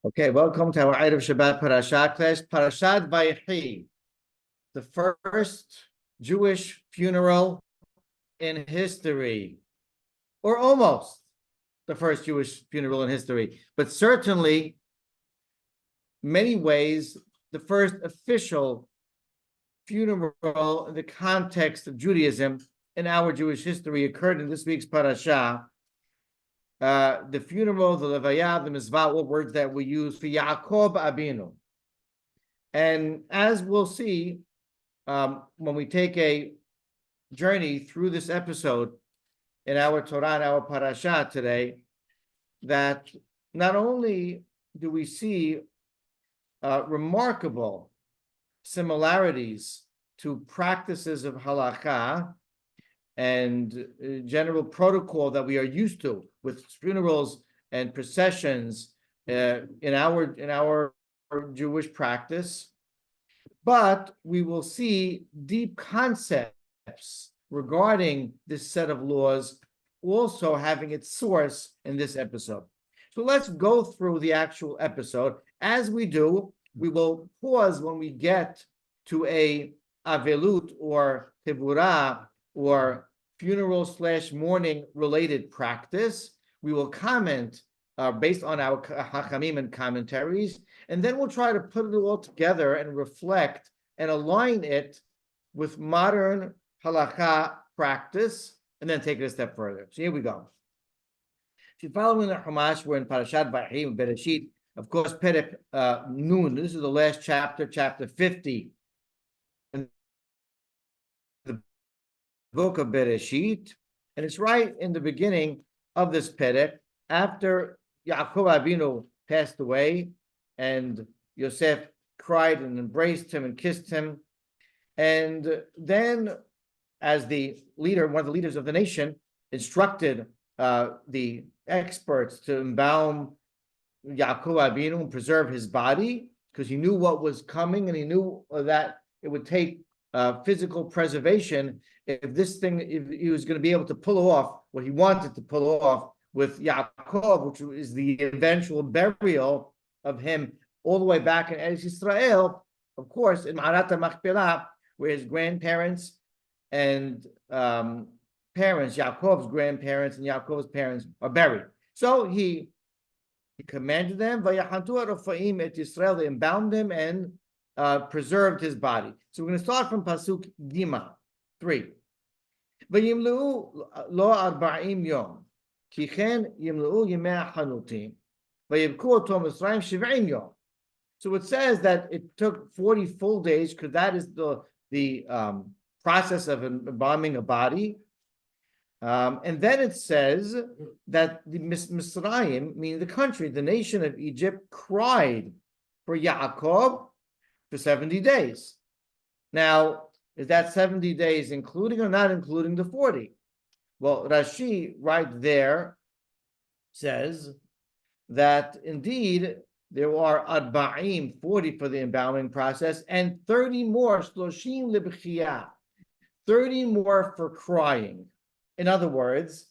Okay, welcome to our Erev Shabbat Parashat class. Parashat Vayhi, the first Jewish funeral in history, or almost the first Jewish funeral in history, but certainly, many ways, the first official funeral in the context of Judaism in our Jewish history occurred in this week's Parashah. The funeral, the Levaya, the Mizvah, all words that we use for Yaakov Abinu. And as we'll see, when we take a journey through this episode in our Torah and our Parashah today, that not only do we see remarkable similarities to practices of halakha and general protocol that we are used to with funerals and processions in our Jewish practice, but we will see deep concepts regarding this set of laws also having its source in this episode. So let's go through the actual episode. As we do, we will pause when we get to a avelut or tevurah or funeral/mourning related practice. We will comment based on our hachamim and commentaries, and then we'll try to put it all together and reflect and align it with modern halakha practice, and then take it a step further. So here we go. If you're following the Chumash, we're in Parashat Vayhi and Bereshit. Of course, Perek Nun. This is the last chapter, chapter 50 in the book of Bereshit, and it's right in the beginning of this Perek, after Yaakov Abinu passed away, and Yosef cried and embraced him and kissed him, and then, as the leader, one of the leaders of the nation, instructed the experts to embalm Yaakov Abinu and preserve his body, because he knew what was coming, and he knew that it would take physical preservation if he was going to be able to pull off what he wanted to pull off with Yaakov, which is the eventual burial of him all the way back in Eretz Yisrael, of course, in Ma'arat HaMachpelah, where his grandparents and parents, Yaakov's grandparents and Yaakov's parents, are buried. So he commanded them, Vayahantu Arofa'im et Yisrael, they embalmed him and preserved his body. So we're going to start from Pasuk Gima 3. Vayimlu lo 40 yom, ki chen yimlu yimei hanutim, vayibku oto Mitzrayim 70 yom. So it says that it took 40 full days, because that is the process of embalming a body. And then it says that the Mitzrayim, meaning the country, the nation of Egypt, cried for Yaakov for 70 days. Now, is that 70 days including or not including the 40? Well, Rashi right there says that indeed there are arba'im, 40 for the embalming process, and 30 more, shloshim libchiyah, 30 more for crying. In other words,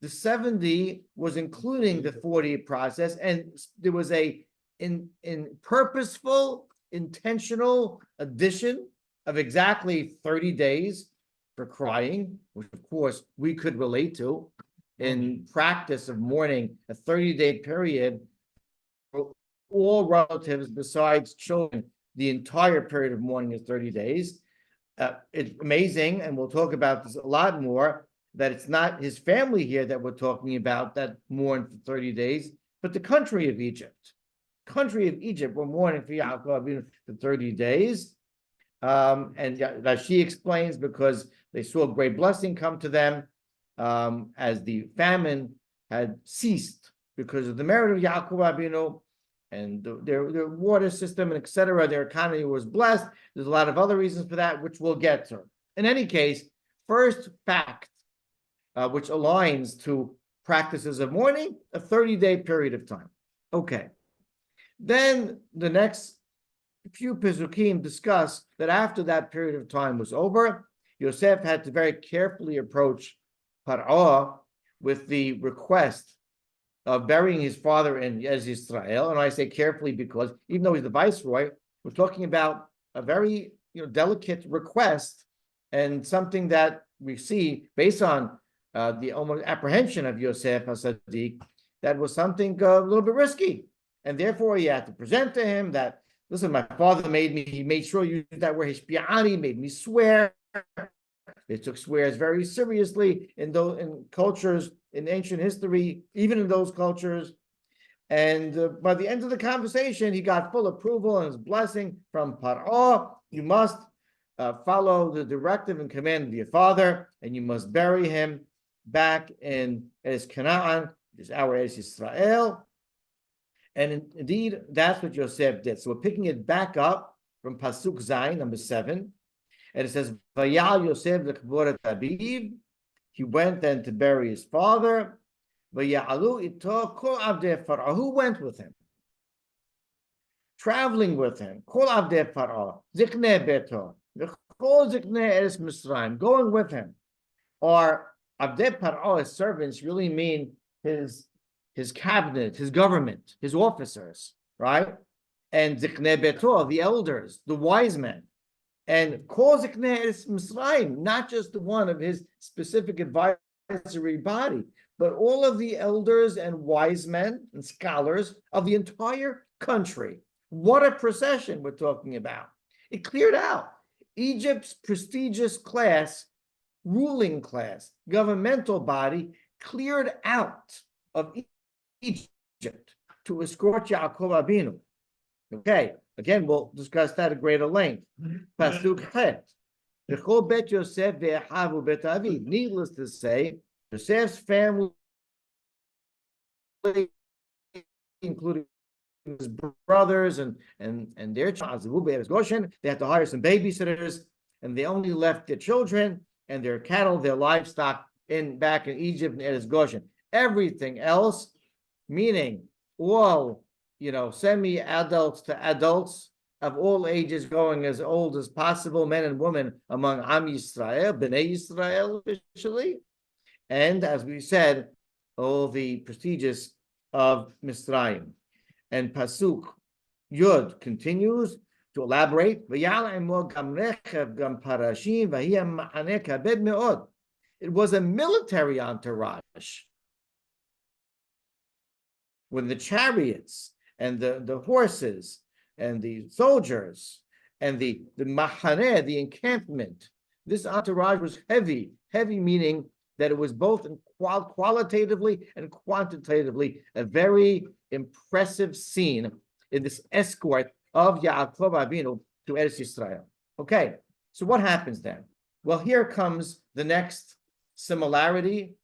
the 70 was including the 40 process, and there was a in purposeful, intentional addition of exactly 30 days for crying, which of course we could relate to in practice of mourning, a 30-day period for all relatives besides children. The entire period of mourning is 30 days. It's amazing, and we'll talk about this a lot more, that it's not his family here that we're talking about that mourned for 30 days, but the country of Egypt. Country of Egypt were mourning for Yaakov for 30 days. And Rashi explains because they saw great blessing come to them as the famine had ceased because of the merit of Yaakov Abinu and their water system, and etc. Their economy was blessed. There's a lot of other reasons for that, which we'll get to. In any case, first fact, which aligns to practices of mourning, a 30-day period of time. Okay. Then the next few Pesukim discuss that after that period of time was over, Yosef had to very carefully approach Paro with the request of burying his father in as Israel. And I say carefully because even though he's the viceroy, we're talking about a very delicate request and something that we see based on the almost apprehension of Yosef HaSadiq, that was something a little bit risky. And therefore, he had to present to him that, listen, my father he made sure you use that word, Hishpi'ani, made me swear. They took swears very seriously in cultures, in ancient history, even in those cultures. And by the end of the conversation, he got full approval and his blessing from Paro. You must follow the directive and command of your father, and you must bury him back in Eretz Canaan, which is our Eretz Israel. And indeed, that's what Yosef did. So we're picking it back up from Pasuk Zayin, number 7. And it says, Vayal Yosef l'kvorat aviv. He went then to bury his father. Vaya'alu ito kol avdei Pharaoh. Who went with him? Traveling with him. Kol avdei Pharaoh. Ziknei beto. V'chol ziknei eretz Mitzrayim. Going with him. Or avdei Pharaoh, his servants, really mean his cabinet, his government, his officers, right? And ziknei beto, the elders, the wise men. And kol ziknei eretz Mitzrayim, not just the one of his specific advisory body, but all of the elders and wise men and scholars of the entire country. What a procession we're talking about. It cleared out Egypt's prestigious class, ruling class, governmental body, cleared out of Egypt to escort Yaakov Abinu. Okay, again, we'll discuss that at greater length. Pasuk Het. V'chol bet Yosef ve'ahavu bet Aviv. Needless to say, Yosef's family, including his brothers and their child, they had to hire some babysitters, and they only left their children and their cattle, their livestock back in Egypt and Eretz Goshen. Everything else, meaning all semi-adults to adults of all ages, going as old as possible, men and women among Am Yisrael, Bnei Yisrael officially, and as we said, all the prestigious of Mitzrayim. And Pasuk Yud continues to elaborate. It was a military entourage when the chariots and the horses and the soldiers and the mahaneh, the encampment, this entourage was heavy meaning that it was both qualitatively and quantitatively a very impressive scene in this escort of Yaakov Abinu to Eretz Yisrael. Okay, so what happens then? Well, here comes the next similarity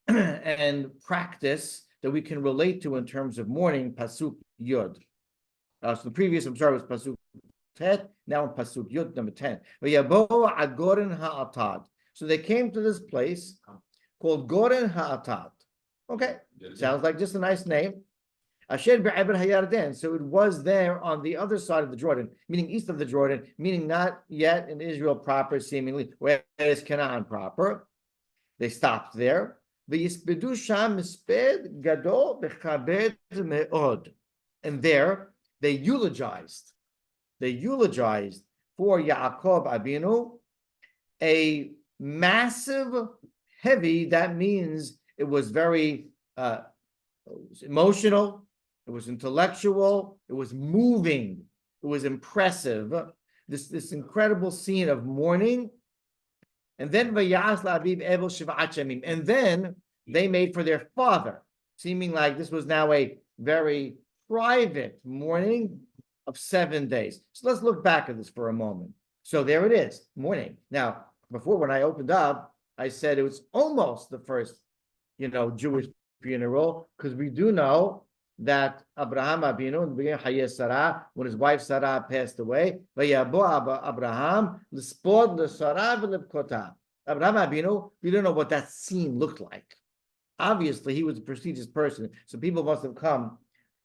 and practice that we can relate to in terms of mourning, Pasuk Yud. So the previous, was Pasuk Tet, now in Pasuk Yud, number 10. So they came to this place called Goren Ha'atad. Okay, sounds like just a nice name. Asher be'eber hayarden. So it was there on the other side of the Jordan, meaning east of the Jordan, meaning not yet in Israel proper, seemingly, where is Canaan proper. They stopped there. V'yispedu sham misped gadol b'chabed me'od. And there they eulogized for Yaakov Abinu a massive, heavy, that means it was very emotional, it was intellectual, it was moving, it was impressive, this incredible scene of mourning. And then and then they made for their father, seeming like this was now a very private mourning of 7 days. So let's look back at this for a moment. So there it is, mourning. Now, before, when I opened up, I said it was almost the first, Jewish funeral, because we do know that Abraham Abinu, in the beginning, Hayeh Sarah, when his wife Sarah passed away, Abraham, Abraham Abinu, we don't know what that scene looked like. Obviously, he was a prestigious person, so people must have come.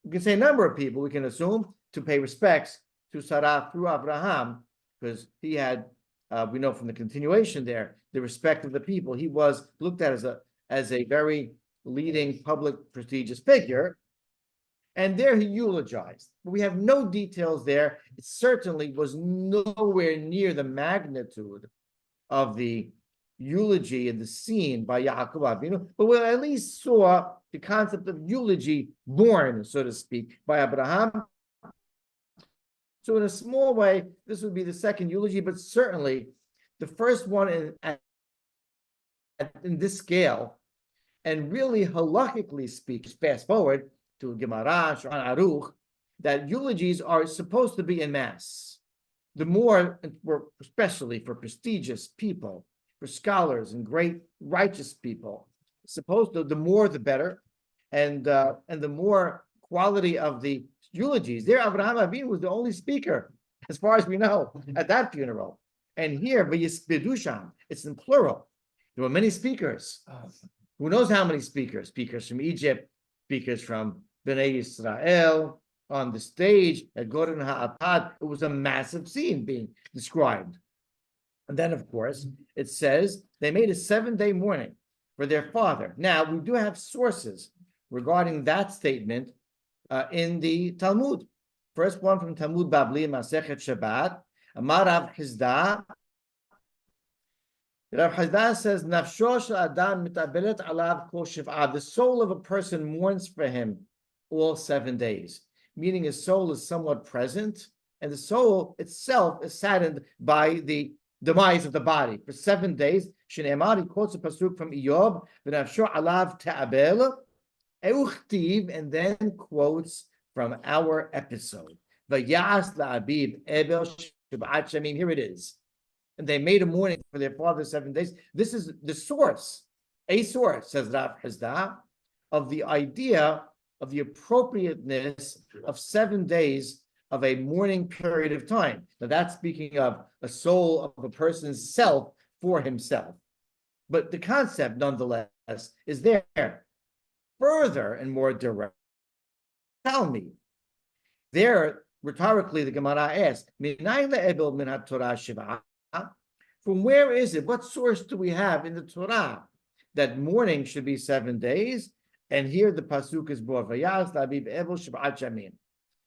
We can say a number of people, we can assume, to pay respects to Sarah through Abraham, because he had, we know from the continuation there, the respect of the people. He was looked at as a very leading public prestigious figure, and there he eulogized. We have no details there. It certainly was nowhere near the magnitude of the eulogy in the scene by Yaakov Avinu, but we at least saw the concept of eulogy born, so to speak, by Abraham. So in a small way, this would be the second eulogy, but certainly the first one in this scale, and really halachically speaks, fast forward to Gemara, Shulchan Aruch, that eulogies are supposed to be in mass. The more, especially for prestigious people, for scholars and great righteous people, supposed to, the more the better, and the more quality of the eulogies. There, Avraham Avinu was the only speaker, as far as we know, at that funeral. And here, V'yispidusham, it's in plural. There were many speakers. Who knows how many speakers? Speakers from Egypt, speakers from Bnei Israel, on the stage at Goren HaAtad. It was a massive scene being described. And then, of course, it says they made a 7-day mourning for their father. Now, we do have sources regarding that statement in the Talmud. First one from Talmud Babli, Masechet Shabbat, Amar Rav Hizda. Rav Hizda says, Nafsho shel Adam mitabelet alav kol shiv'ah. The soul of a person mourns for him all 7 days, meaning his soul is somewhat present, and the soul itself is saddened by the demise of the body. For 7 days, Shneimar, he quotes a pasuk from Eyob, V'nafsho alav te'abel, Euchtiv, and then quotes from our episode. Vayas la'abib ebel shiv'at shamim. Here it is. And they made a mourning for their father 7 days. This is the source, a source, says Rav Hizda, of the idea of the appropriateness of 7 days of a mourning period of time. Now that's speaking of a soul of a person's self for himself. But the concept, nonetheless, is there. Further and more direct, tell me, there, rhetorically, the Gemara asks, from where is it? What source do we have in the Torah that mourning should be 7 days? And here the pasuk is brought.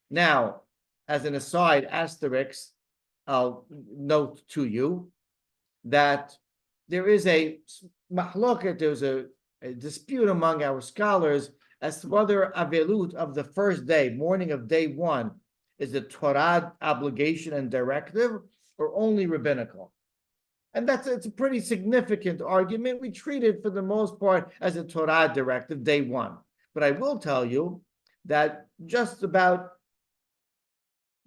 Now, as an aside, asterisk, I'll note to you that there is a mahloket, there's a dispute among our scholars as to whether avelut of the first day, morning of day one, is a Torah obligation and directive or only rabbinical. And it's a pretty significant argument. We treat it for the most part as a Torah directive, day one. But I will tell you that just about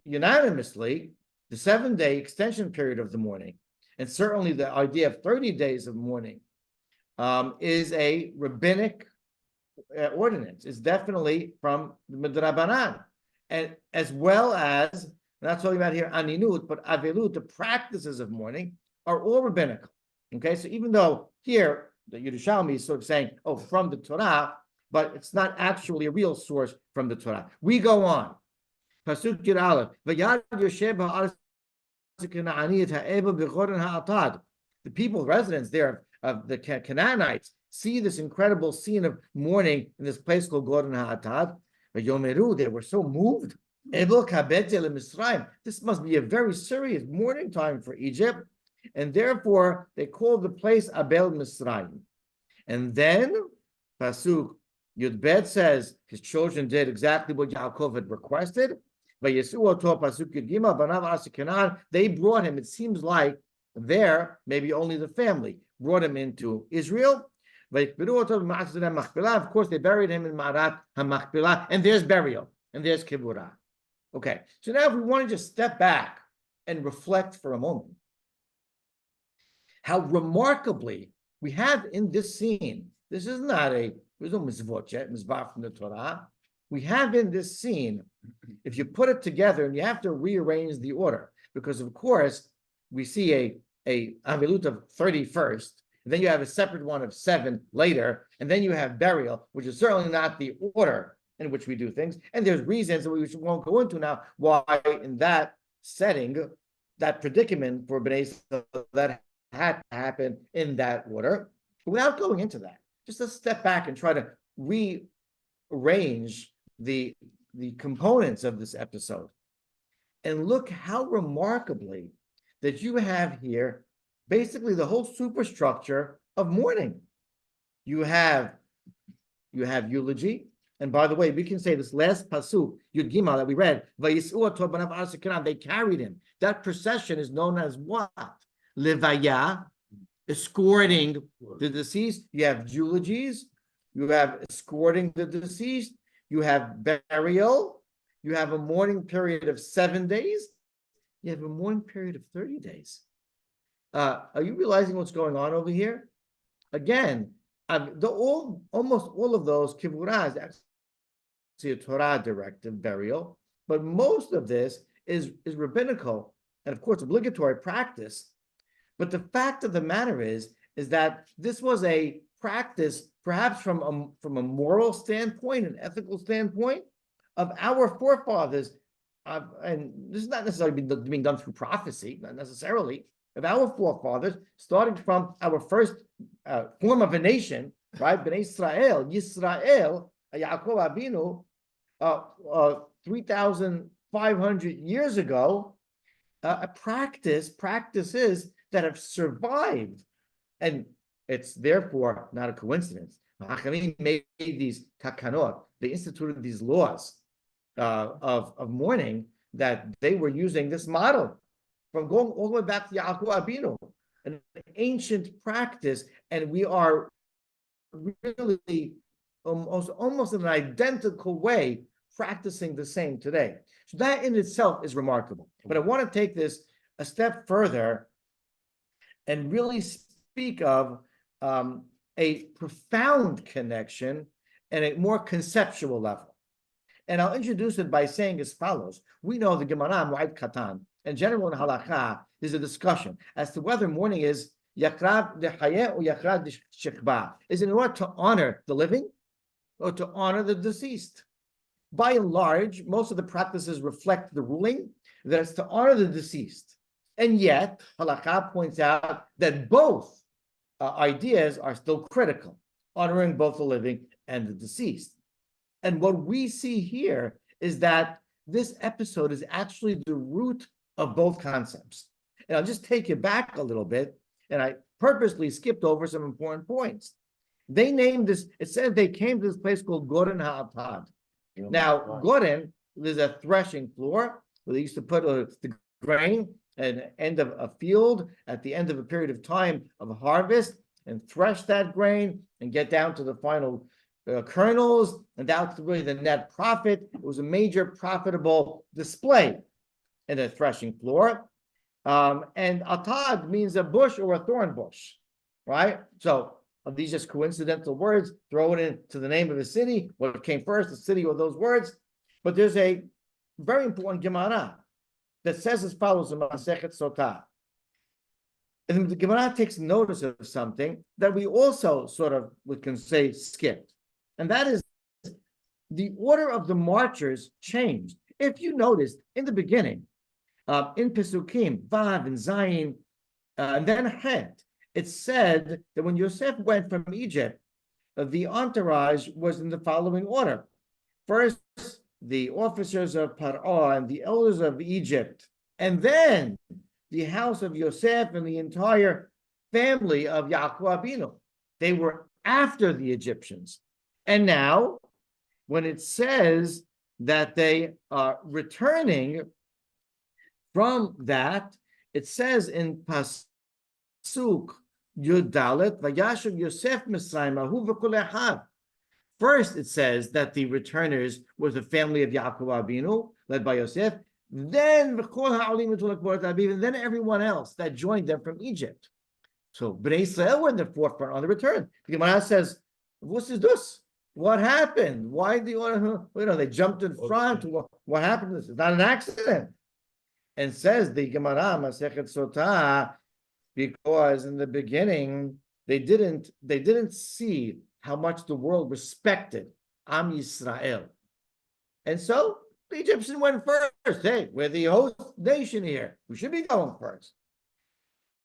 unanimously, the 7-day extension period of the mourning, and certainly the idea of 30 days of mourning, is a rabbinic ordinance. It's definitely from the Midrabanan. And as well as, we're not talking about here aninut, but avelut, the practices of mourning, are all rabbinical. Okay, so even though here the Yerushalmi is sort of saying, oh, from the Torah, but it's not actually a real source from the Torah. We go on. Pasuk Yud Aleph, V'yad Yoshev ha'aretz Kanaaniyat ha'eva b'chorin ha'atad. The people, residents there of the Canaanites, see this incredible scene of mourning in this place called Goren ha'atad. V'yomeru, they were so moved. Ebel kabed zel Mitzrayim. This must be a very serious mourning time for Egypt. And therefore, they called the place Abel Mitzrayim. And then, Pasuk Yud Bet says, his children did exactly what Yaakov had requested. They brought him, it seems like there, maybe only the family, brought him into Israel. Of course, they buried him in Ma'arat HaMachpelah, and there's burial, and there's Kibbutz. Okay, so now if we want to just step back and reflect for a moment, how remarkably we have in this scene, this is not there's no mitzvot yet, mitzvah from the Torah. We have in this scene, if you put it together, and you have to rearrange the order, because of course, we see a Avilut of 31st, and then you have a separate one of 7 later, and then you have burial, which is certainly not the order in which we do things. And there's reasons that we won't go into now why in that setting, that predicament for Bnei Israel, that had to happen in that order. But without going into that, just let's step back and try to rearrange the components of this episode and look how remarkably that you have here basically the whole superstructure of mourning. You have eulogy, and by the way, we can say this last pasuk Yud Gimel that we read, they carried him. That procession is known as what? Levaya, escorting the deceased. You have eulogies, you have escorting the deceased, you have burial, you have a mourning period of 7 days, you have a mourning period of 30 days. Are you realizing what's going on over here? Again, almost all of those kivuras actually a Torah directive burial, but most of this is rabbinical and of course obligatory practice. But the fact of the matter is that this was a practice, perhaps from a moral standpoint, an ethical standpoint, of our forefathers, and this is not necessarily being done through prophecy, not necessarily, of our forefathers, starting from our first form of a nation, right? Bnei Israel, Yisrael, Yaakov Abinu, 3,500 years ago, practices that have survived, and it's therefore not a coincidence. Hachamim made these takanot; they instituted these laws of mourning that they were using this model from going all the way back to Yaakov Abinu, an ancient practice, and we are really almost in an identical way practicing the same today. So that in itself is remarkable. But I want to take this a step further and really speak of a profound connection and a more conceptual level. And I'll introduce it by saying as follows. We know the Gemara, Mu'ad Katan, in general in Halakha, there's a discussion as to whether mourning is yakrav dechayeh or yakrav deshikba. Is it in order to honor the living or to honor the deceased? By and large, most of the practices reflect the ruling that it's to honor the deceased. And yet, Halakha points out that both ideas are still critical, honoring both the living and the deceased. And what we see here is that this episode is actually the root of both concepts. And I'll just take you back a little bit, and I purposely skipped over some important points. They named this, it says they came to this place called Goren HaAtad. Now, Goren is a threshing floor where they used to put the grain at the end of a field, at the end of a period of time of harvest, and thresh that grain and get down to the final kernels, and that's really the net profit. It was a major profitable display in the threshing floor. And atad means a bush or a thorn bush, right? So are these just coincidental words? Throw it into the name of a city. What came first, the city or those words? But there's a very important Gemara that says as follows in Masechet Sotah. And the Gemara takes notice of something that we also sort of, we can say, skipped. And that is the order of the marchers changed. If you noticed in the beginning, in Pesukim, Vav and Zayin, and then Het, it said that when Yosef went from Egypt, the entourage was in the following order. First, the officers of Paro and the elders of Egypt, and then the house of Yosef and the entire family of Yaakov Abinu. They were after the Egyptians. And now, when it says that they are returning from that, it says in Pasuk Yud Dalet, Vayashav Yosef Misraimahu v'kol echad. First, it says that the returners was the family of Yaakov Abinu, led by Yosef. Then v'kol ha'olim v'tulak Aviv, and then everyone else that joined them from Egypt. So Bnei Israel were in the forefront on the return. The Gemara says, "What's this? What happened? Why the order? They jumped in front. What happened? This is not an accident." And says the Gemara Masechet Sotah, because in the beginning they didn't see how much the world respected Am Yisrael, and so the Egyptian went first. Hey, we're the host nation here. We should be going first.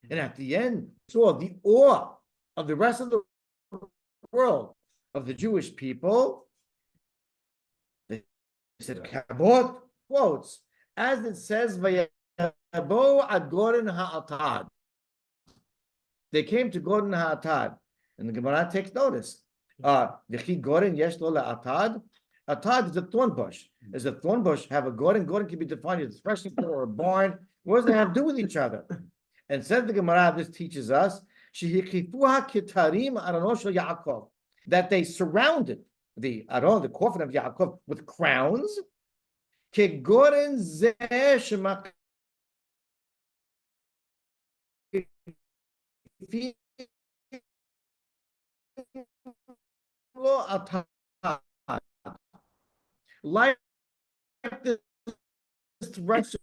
And at the end, saw the awe of the rest of the world of the Jewish people. They said, Kabot, quotes, as it says, Vayabo ad Goren ha'atad. They came to Goren ha'atad. And the Gemara takes notice. V'chi Goren yesh lo la'atad. Atad is a thorn bush. Does a thorn bush have a Goren? Goren can be defined as a threshing floor or a barn. What does they have to do with each other? And says the Gemara, this teaches us, that they surrounded the Aron, the coffin of Yaakov, with crowns. Like this rest,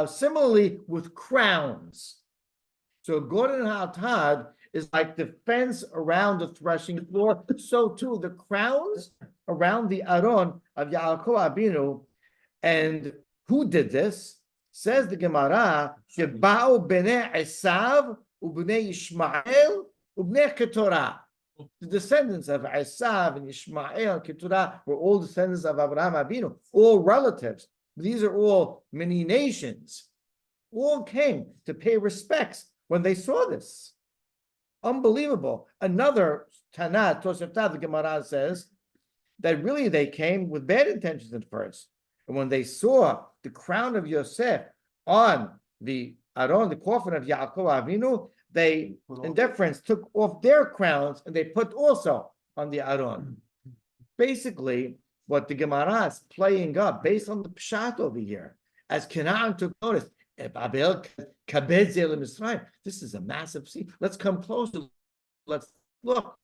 similarly with crowns. So Gordon Hatad is like the fence around the threshing floor. So too the crowns around the Aron of Yaakov Abinu. And who did this? Says the Gemara, Sheba'u b'nei Esav u'b'nei Yishmael u'b'nei Keturah. The descendants of Esav and Yishmael and Keturah were all descendants of Abraham Abinu, all relatives. These are all many nations. All came to pay respects when they saw this. Unbelievable. Another Tanat, Tosefta, the Gemara says that really they came with bad intentions at first. And when they saw the crown of Yosef on the Aron, the coffin of Yaakov Avinu, they, in deference, took off their crowns and they put also on the Aron. Basically, what the Gemara is playing up based on the Pshat over here, as Canaan took notice, this is a massive sea. Let's come closer. Let's look.